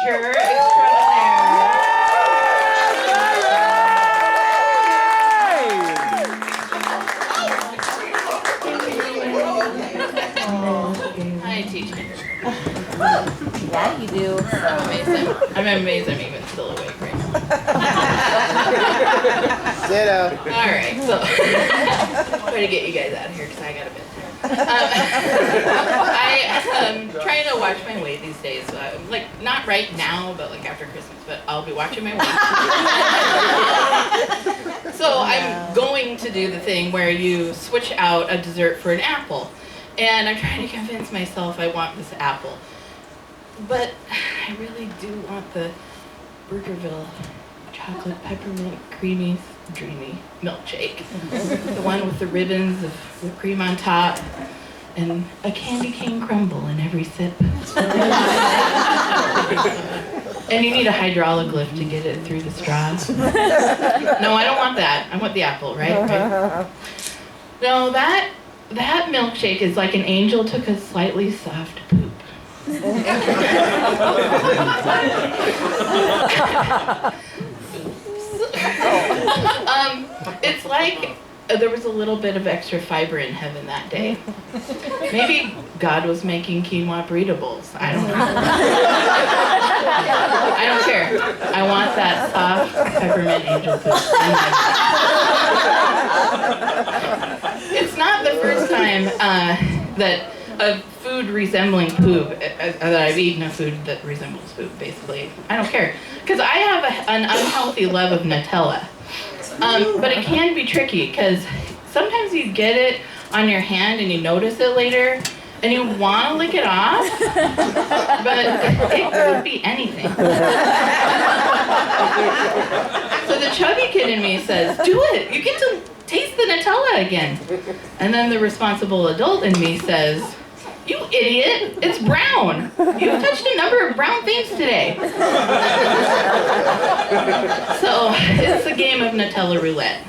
teacher extraordinaire. I teach kindergarten. Yeah, you do. I'm amazed I'm even still awake right now. Ditto. Alright, so try to get you guys out of here because I got a bit. I'm trying to watch my weight these days. Like, not right now, but like after Christmas, but I'll be watching my weight. So I'm going to do the thing where you switch out a dessert for an apple. And I'm trying to convince myself I want this apple. But I really do want the Burgerville chocolate peppermint creamy dreamy milkshake. The one with the ribbons of whipped cream on top and a candy cane crumble in every sip. And you need a hydraulic lift to get it through the straw. No, I don't want that. I want the apple, right? No, that milkshake is like an angel took a slightly soft poop. It's like there was a little bit of extra fiber in heaven that day. Maybe God was making quinoa burrito bowls. I don't know. I don't care. I want that soft peppermint angel poop. It's not the first time that a food resembling poop, that I've eaten a food that resembles poop, basically. I don't care. Because I have an unhealthy love of Nutella. But it can be tricky, because sometimes you get it on your hand and you notice it later, and you want to lick it off, but it could be anything. So the chubby kid in me says, do it, you get to taste the Nutella again. And then the responsible adult in me says, you idiot, it's brown. You've touched a number of brown things today. So it's a game of Nutella roulette.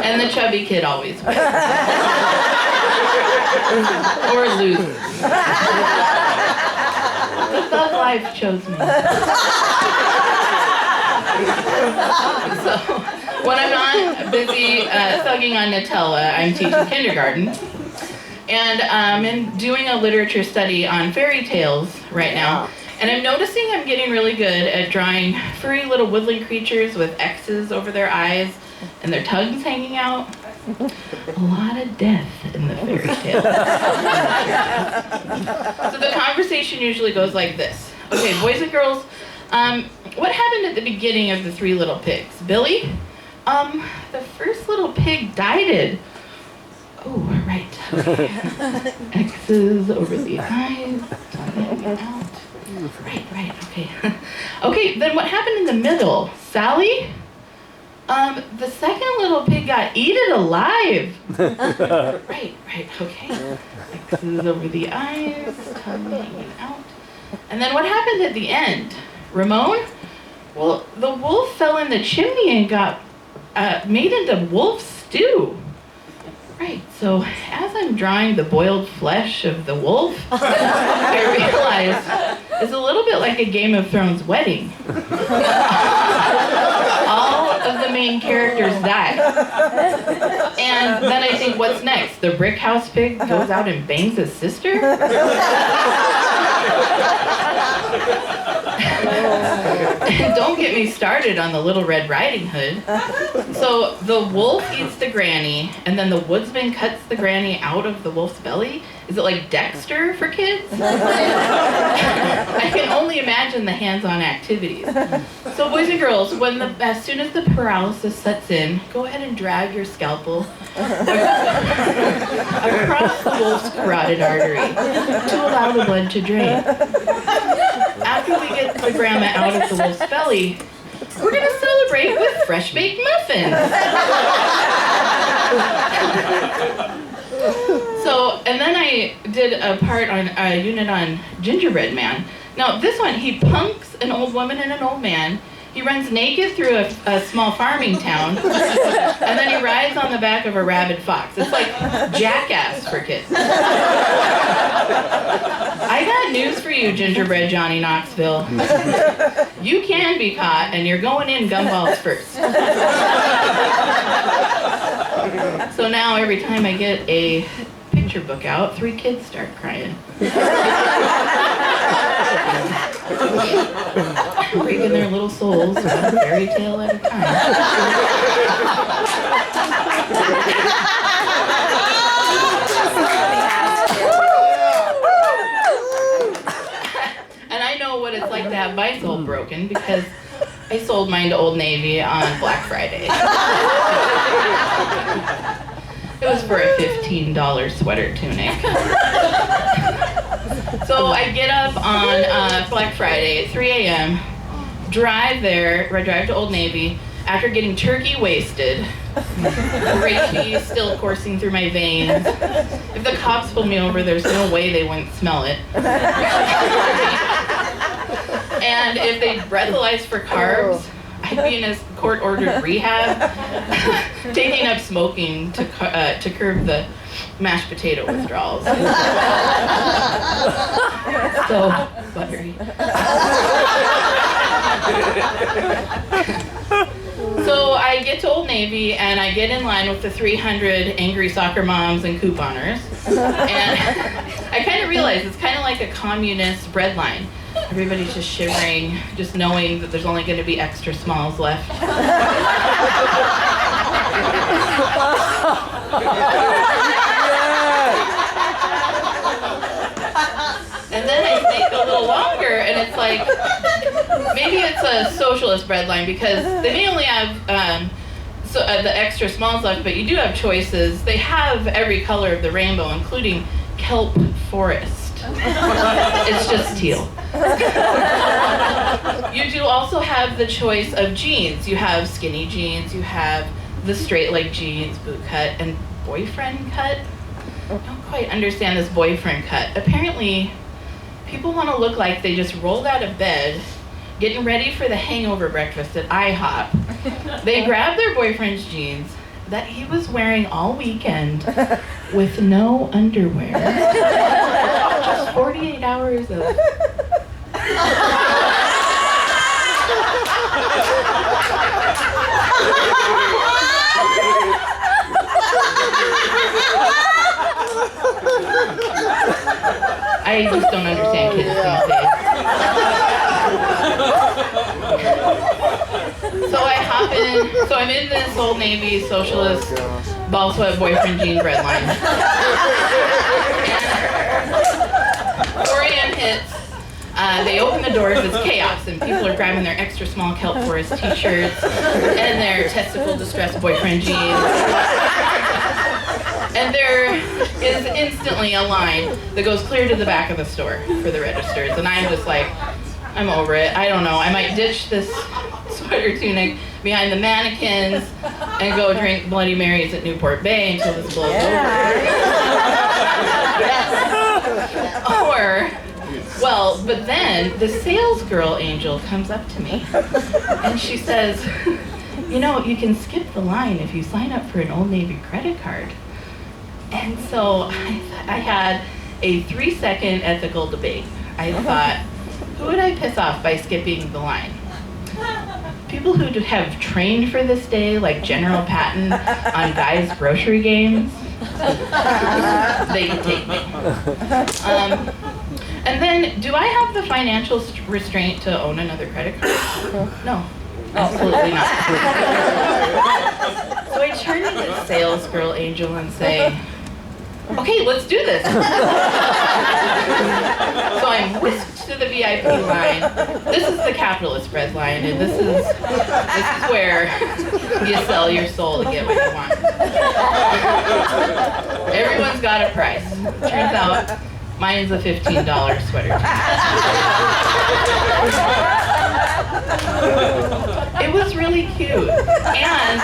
And the chubby kid always wins. Or loses. The thug life chose me. So when I'm not busy thugging on Nutella, I'm teaching kindergarten. And I'm doing a literature study on fairy tales right now. And I'm noticing I'm getting really good at drawing furry little woodland creatures with X's over their eyes and their tongues hanging out. A lot of death in the fairy tale. So the conversation usually goes like this. Okay, boys and girls, what happened at the beginning of the Three Little Pigs? Billy? The first little pig died. Oh, right. Okay. X's over the eyes, tongue out. Right, okay. Okay, then what happened in the middle? Sally? The second little pig got eaten alive. Right, okay. X's over the eyes, tongue hanging out. And then what happened at the end? Ramon? Well, the wolf fell in the chimney and got made into wolf stew. Right, so as I'm drawing the boiled flesh of the wolf, I realize it's a little bit like a Game of Thrones wedding. All of the main characters die. And then I think, what's next? The brick house pig goes out and bangs his sister? Don't get me started on the Little Red Riding Hood. So the wolf eats the granny, and then the woodsman cuts the granny out of the wolf's belly. Is it like Dexter for kids? I can only imagine the hands-on activities. So boys and girls, as soon as the paralysis sets in, go ahead and drag your scalpel across the wolf's carotid artery to allow the blood to drain. After we get the grandma out of the wolf's belly, we're going to celebrate with fresh baked muffins. So, and then I did a unit on Gingerbread Man. Now, this one, he punks an old woman and an old man. He runs naked through a small farming town, and then he rides on the back of a rabid fox. It's like Jackass for kids. I got got news for you, gingerbread Johnny Knoxville. You can be caught, and you're going in gumballs first. So now every time I get a picture book out, 3 kids start crying. Breaking their little souls one fairy tale at a time. And I know what it's like to have my soul broken because I sold mine to Old Navy on Black Friday. It was for a $15 sweater tunic. So I get up on Black Friday at 3 a.m., drive to Old Navy after getting turkey wasted. Ragey still coursing through my veins. If the cops pulled me over, there's no way they wouldn't smell it. And if they breathalyzed for carbs, I'd be in a court-ordered rehab, taking up smoking to curb the mashed potato withdrawals. So buttery. So I get to Old Navy and I get in line with the 300 angry soccer moms and couponers. And I kind of realize it's kind of like a communist bread line. Everybody's just shivering, just knowing that there's only going to be extra smalls left. And then I think a little longer, and it's like, maybe it's a socialist bread line because they may only have the extra smalls left, but you do have choices. They have every color of the rainbow, including kelp forest. It's just teal. You do also have the choice of jeans. You have skinny jeans, you have the straight leg jeans, boot cut, and boyfriend cut. I don't quite understand this boyfriend cut. Apparently, people want to look like they just rolled out of bed, getting ready for the hangover breakfast at IHOP. They grab their boyfriend's jeans that he was wearing all weekend with no underwear. Just 48 hours of... I just don't understand kids these days. So I hop in, so I'm in this Old Navy socialist ball sweat boyfriend jean bread line. 4 a.m. hits, they open the doors, it's chaos, and people are grabbing their extra small kelp forest t-shirts and their testicle distressed boyfriend jeans. And there is instantly a line that goes clear to the back of the store for the registers. And I'm just like, I'm over it. I don't know. I might ditch this sweater tunic behind the mannequins and go drink Bloody Marys at Newport Bay until this blows over. Or, well, but then the sales girl angel comes up to me and she says, you know, you can skip the line if you sign up for an Old Navy credit card. And so I had a 3-second ethical debate. I thought, who would I piss off by skipping the line? People who have trained for this day, like General Patton on Guy's grocery games, they can take me. And then, do I have the financial restraint to own another credit card? No, absolutely not. So I turn to the sales girl angel and say, okay, let's do this. So I'm whisked to the VIP line. This is the capitalist bread line, and this is where you sell your soul to get what you want. Everyone's got a price. Turns out mine's a $15 sweater. It was really cute. And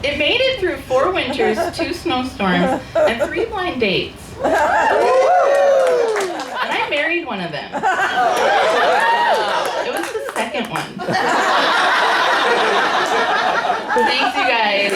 it made it through 4 winters, 2 snowstorms, and 3 blind dates. And I married one of them. It was the second one. Thanks, you guys.